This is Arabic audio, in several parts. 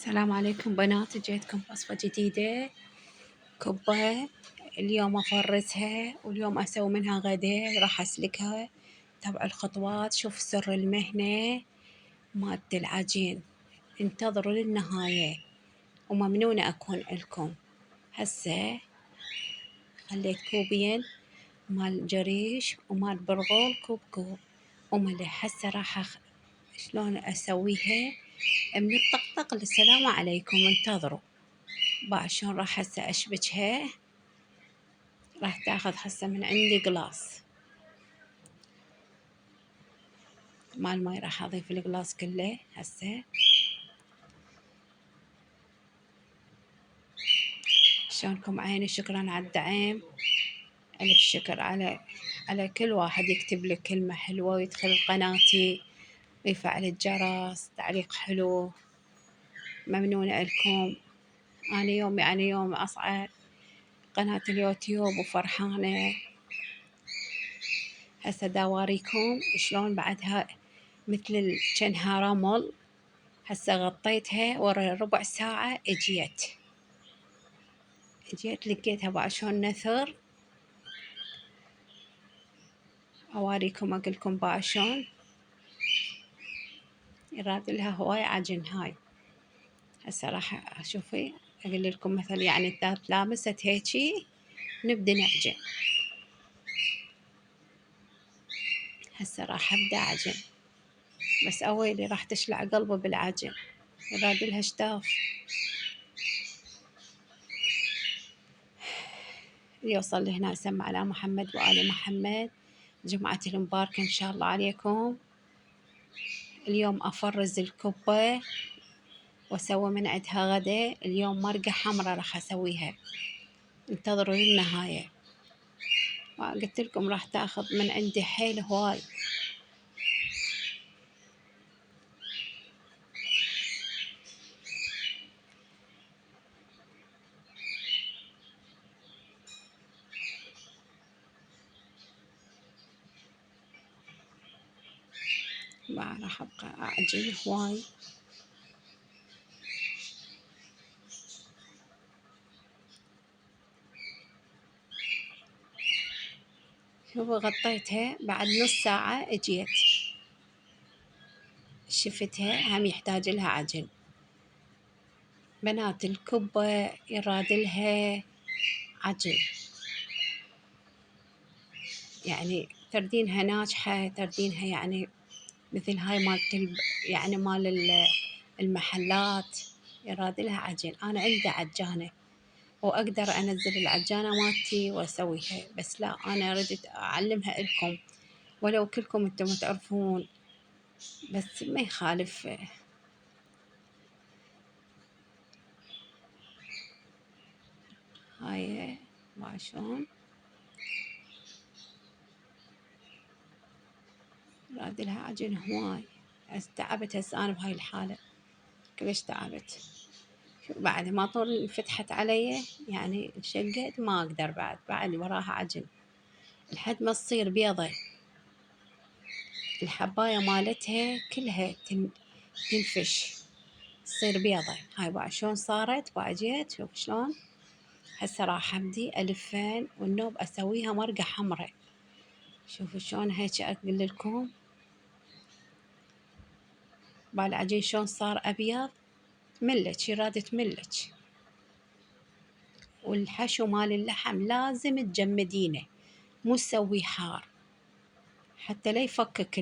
السلام عليكم بنات، جيتكم وصفة جديدة. كبة اليوم أفرزها، واليوم أسوي منها غدا. راح أسلقها. تابعوا الخطوات. شوف سر المهنة مالت العجين. انتظروا للنهاية وممنونة أكون لكم. هسه خليت كوبين مال جريش ومال برغل، كوب وملح. هسه راح شلون أسويها من الطقطق للسلام عليكم. انتظروا بقى شلون راح هسه أشبكها. راح تاخذ هسه من عندي قلاص مال ماي. راح أضيف القلاص كله هسه. شلونكم عيني؟ شكرا على الدعم. ألف شكر على كل واحد يكتب لك كلمة حلوة ويدخل قناتي ويفعل الجرس. تعليق حلو، ممنونة لكم. أنا يوم أصعد قناة اليوتيوب وفرحانة. هسه داوريكم شلون بعدها مثل كأنها رمل. هسه غطيتها ورا ربع ساعة اجيت لقيتها بقى شلون نثر. أواريكم أقولكم بقى شلون. يراد لها هواي عجن هاي. هسه راح أشوفي أقول لكم مثل يعني إذا تلامست هيجي نبدأ نعجن. هسه راح أبدأ أعجن، بس أويلي راح تشلع قلبي بالعجن. يراد لها شتاف. يوصل لهنا سمع على محمد وآل محمد. جمعة المباركة إن شاء الله عليكم. اليوم أفرز الكبة وأسوي من عندها غدا. اليوم مرقة حمرا راح أسويها. انتظروا للنهاية. قلت لكم راح تاخذ من عندي حيل هواي. ما راح أبقى أعجن هواي. شوفوا غطيتها بعد نص ساعة اجيت شفتها هم يحتاج لها عجن. بنات الكبة يراد لها عجن، يعني تردينها ناجحة، تردينها يعني مثل هاي مالت يعني مال المحلات. يراد لها عجن. أنا عندي عجانة وأقدر أنزل العجانة مالتي وأسويها، بس لا، أنا ردت أعلمها لكم ولو كلكم أنتم تعرفون، بس ما يخالف. هاي ما شلون راد لها عجن هواي. تعبت هسه أنا بهاي الحالة، كلش تعبت. بعد ما طول فتحت علي يعني انشقت، ما أقدر بعد وراها عجن لحد ما تصير بيضة. الحباية مالتها كلها تنفش تصير بيضة. هاي بقى شلون صارت. بقى جيت شوف شلون. هسه راح أبدي ألفين والنوب أسويها مرقة حمراء. شوفوا شلون هيك أقول لكم. بالعجين شلون صار أبيض ملج، يراد تملج. والحشو مال اللحم لازم تجمدينه، مو تسويه حار حتى لا يفكك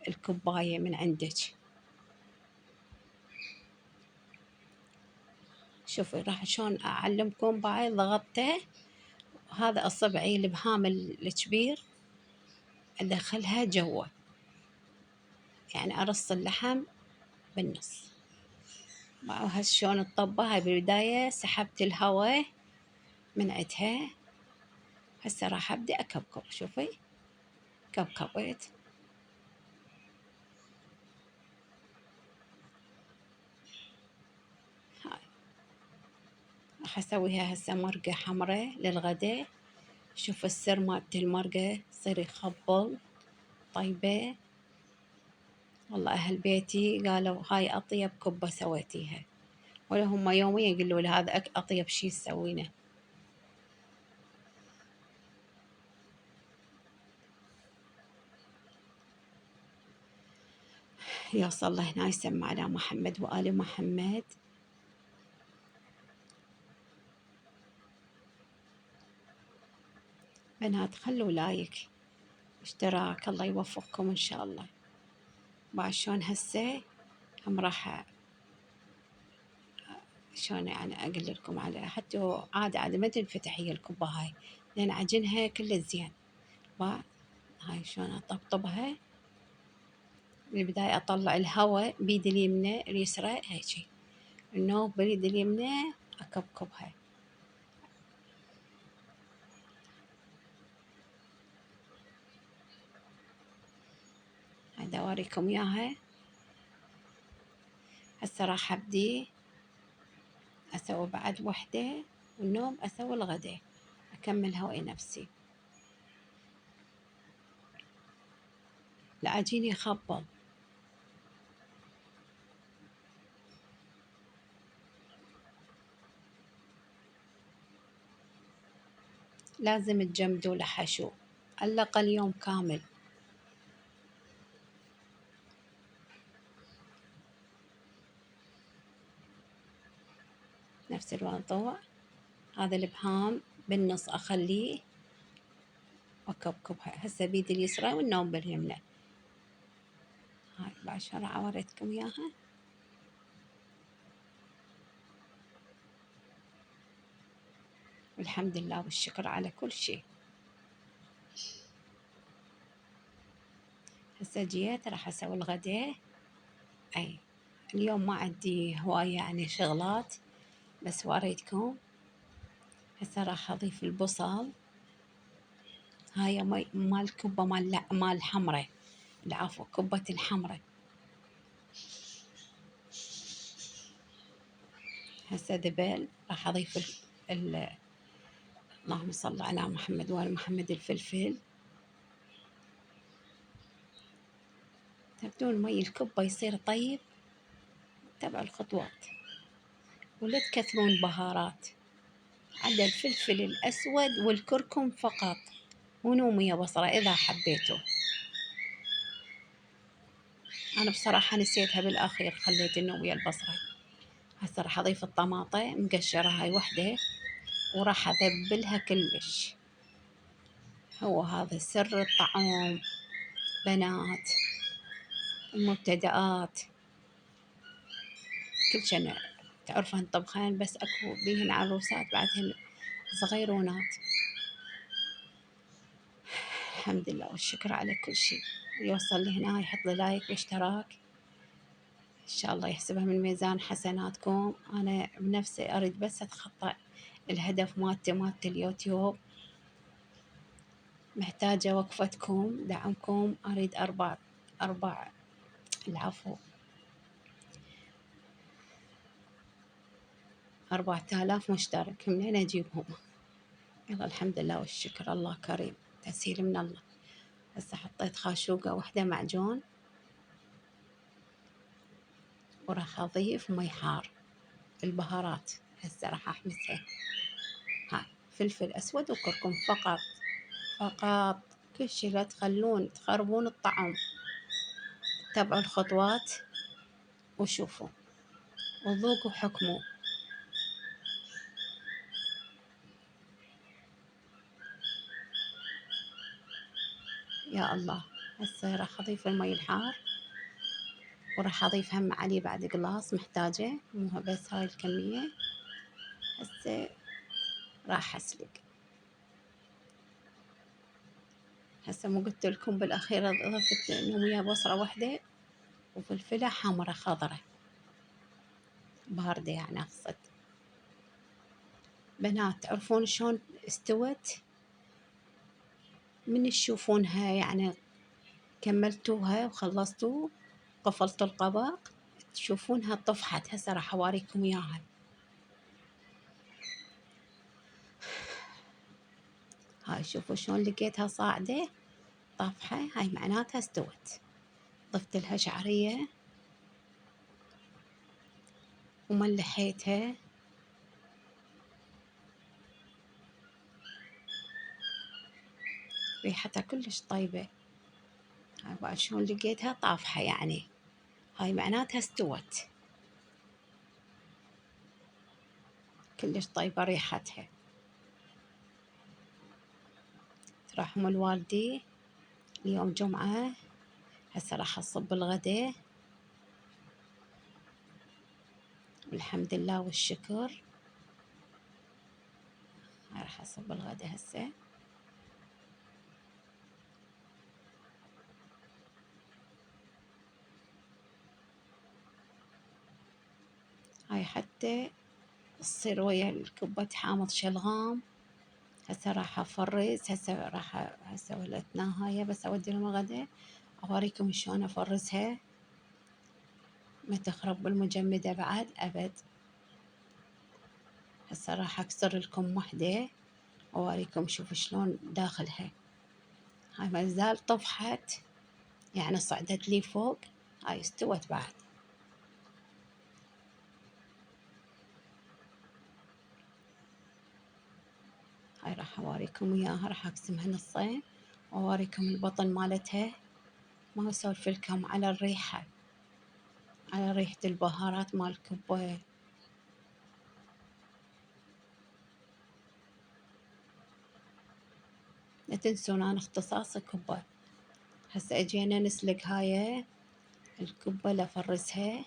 الكوباية من عندك. شوفوا راح شلون أعلمكم. بعد ضغطته، هذا أصبعي الإبهام الكبير أدخلها جوا، يعني أرص اللحم بالنص. وهسه شلون الطبة. هاي بالبداية سحبت الهواء من عندها. هسه راح أبدأ أكبكب. شوفي كبكبت. هاي راح أسويها هسه مرقة حمراء للغدا. شوف السر مالت المرقة، تصير يخبل طيبة. والله أهل بيتي قالوا هاي أطيب كبة سويتيها. ولا هم يوميا يقولوا لي هذا أطيب شي تسوينه. يوصل الله هنا يسمى على محمد وآل محمد. بنات خلوا لايك اشتراك، الله يوفقكم إن شاء الله. بعد شلون هسه هم راح شلون يعني أقول لكم على حتى عادة ما تنفتح هي الكبة هاي، لأن عجنها كله زين. هاي شلون أطبطبها، بالبداية أطلع الهواء بيد اليمنى اليسرى هيجي، النوب باليد اليمنى أكبكبها. هذا أوريكم إياها. هسه راح أبدي أسوي بعد وحدة، والنوم أسوي الغدا، أكمل هواي نفسي. العجين يخبل، لازم تجمدوا لحشو على الأقل يوم كامل. نفس الموضوع، هذا الإبهام بالنص أخليه وأكبكبها. هسه بيدي اليسرى والنوم باليمنى. هاي بعد شرعة وريتكم إياها. والحمد لله والشكر على كل شيء. هسه جيت راح أسوي الغداء. أي اليوم ما عندي هواية يعني شغلات، بس وريتكم. هسه راح أضيف البصل، هاي مال كبة مال حمرة، العفو كبة الحمرة. هسه ذبل راح أضيف اللهم صل على محمد وآل محمد الفلفل. تبدون مي الكبة يصير طيب، تبع الخطوات، ولا تكثرون بهارات، عدا الفلفل الأسود والكركم فقط، ونومي يا بصرة إذا حبيتوا. أنا بصراحة نسيتها بالأخير، خليت النومية البصرة. هسه راح أضيف الطماطة مقشرة هاي وحدة، وراح أذبلها كلش. هو هذا سر الطعام بنات المبتدئات، كل شيء تعرفن طبخين، بس أكو بيهن عروسات بعدهن صغيرونات. الحمد لله والشكر على كل شيء. يوصل لي هنا يحط لي لايك واشتراك، إن شاء الله يحسبها من ميزان حسناتكم. أنا بنفسي أريد بس أتخطى الهدف مالت اليوتيوب، محتاجة وقفتكم دعمكم. أريد أربع العفو 4000 مشترك، منين أجيبهم؟ يلا الحمد لله والشكر، الله كريم، تسهيل من الله. هسه حطيت خاشوقة وحدة معجون، وراح أضيف مي حار. البهارات هسه راح أحمسها، هاي فلفل أسود وكركم فقط فقط، كل شي لا تخربون الطعم. تابعوا الخطوات وشوفوا وذوقوا وحكموا. يا الله. هسه راح أضيف المي الحار، وراح أضيف هم عليه بعد قلاص، محتاجة مو بس هاي الكمية. هسه راح أسلق. هسه مو قلت لكم بالأخير ضفت لهم ويا بصرة واحدة وفلفلة حمرة خضرة باردة يعني أقصد. بنات تعرفون شلون استوت؟ من تشوفونها يعني كملتوها وخلصتوا قفلتوا القبق تشوفونها طفحت. هسه راح أوريكم إياها. هاي شوفوا شلون لقيتها صاعدة طافحة، هاي معناتها استوت. ضفت لها شعرية وملحيتها. ريحتها كلش طيبة. هاي بعد شلون لقيتها طافحة يعني، هاي معناتها استوت. كلش طيبة ريحتها. ترحم الوالدي اليوم جمعة، هسه راح أصب الغداء والحمد لله والشكر. هاي راح أصب الغداء هسه. هاي حتى تصير ويا الكبة حامض شلغام. هسه راح أفرز، هسه ولتنا هاي بس أودي لهم الغداء. أوريكم شلون أفرزها، ما تخرب بالمجمدة بعد أبد. هسه راح أكسر لكم وحدة وأوريكم شوفوا شلون داخلها. هاي ما زال طفحت يعني صعدت لي فوق. هاي استوت بعد. هاي راح أوريكم إياها، راح أقسمها نصين وأوريكم البطن مالتها. ما أسولف لكم على الريحة، على ريحة البهارات مال الكبة. لا تنسون أنا اختصاصي كبة. هسه أجينا نسلق هاي الكبة لأفرزها.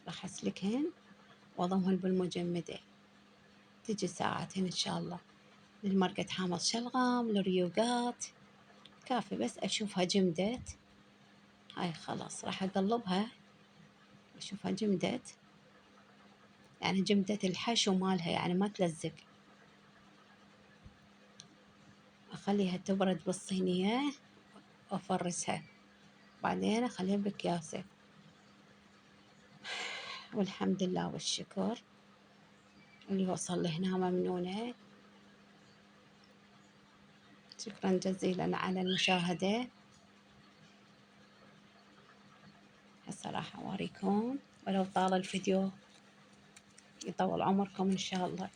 راح أسلقهن وأضمهن بالمجمدة. تجي ساعتين إن شاء الله. للمرقة حامض شلغم، للريوقات كافي، بس أشوفها جمدت. هاي خلاص راح أقلبها أشوفها جمدت، يعني جمدت الحشو مالها يعني ما تلزق. أخليها تبرد بالصينية وأفرزها، بعدين أخليها بأكياسة. والحمد لله والشكر. اللي وصل لهنا ممنونة. شكرا جزيلا على المشاهدة. هسه راح أوريكم ولو طال الفيديو، يطول عمركم إن شاء الله.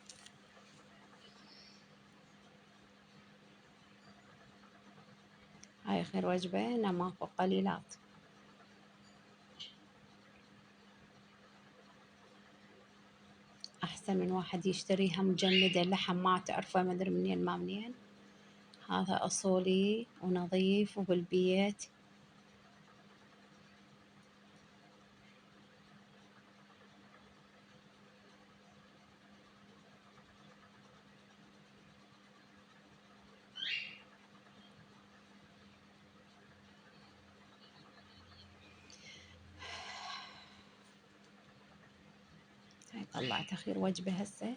هاي خير وجبة، ماكو قليلات. أحسن من واحد يشتريها مجمدة اللحم ما تعرفه مدري منين ما منين. هذا أصولي ونظيف وبالبيت. هاي طلعت أخير وجبة هسه.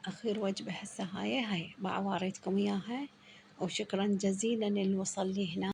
أخير وجبة هسه هاي بعواريتكم إياها. وشكرا جزيلا اللي وصل لي هنا.